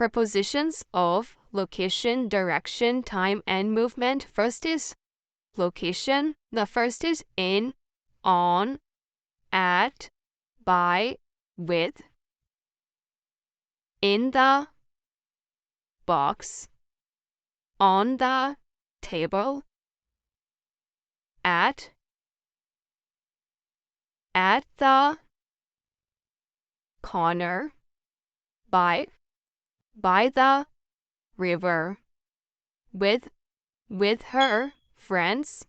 prepositions of location, direction, time, and movement. First is location. The first is in, on, at, by, with, in the box, on the table, at the corner, by the river, with her friends.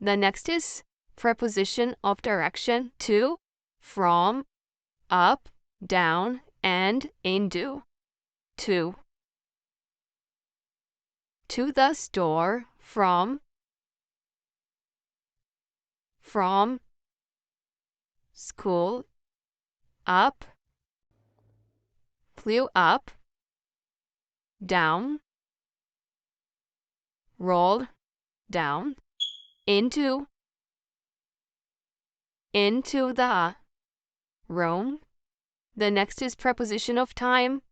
The next is preposition of direction: to, from, up, down, and into. To the store, from school, up, flew up, down, rolled down, into the room. The next is preposition of time: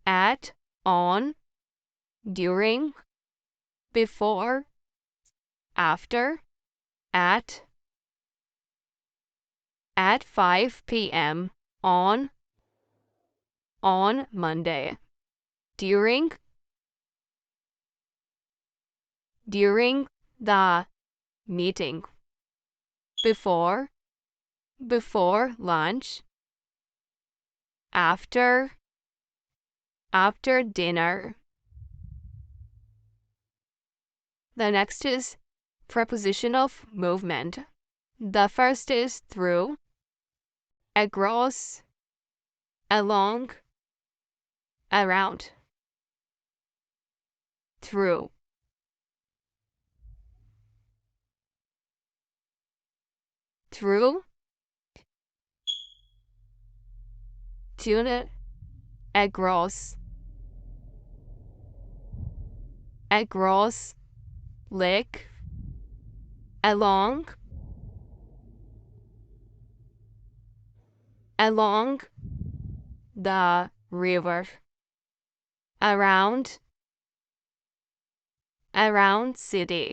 at, on, during, before, after, at 5 p.m. on Monday, during the meeting, before lunch, after dinner. The next is preposition of movement. The first is through, across, along, around. Through. Tune, across, lake, along the river, around city.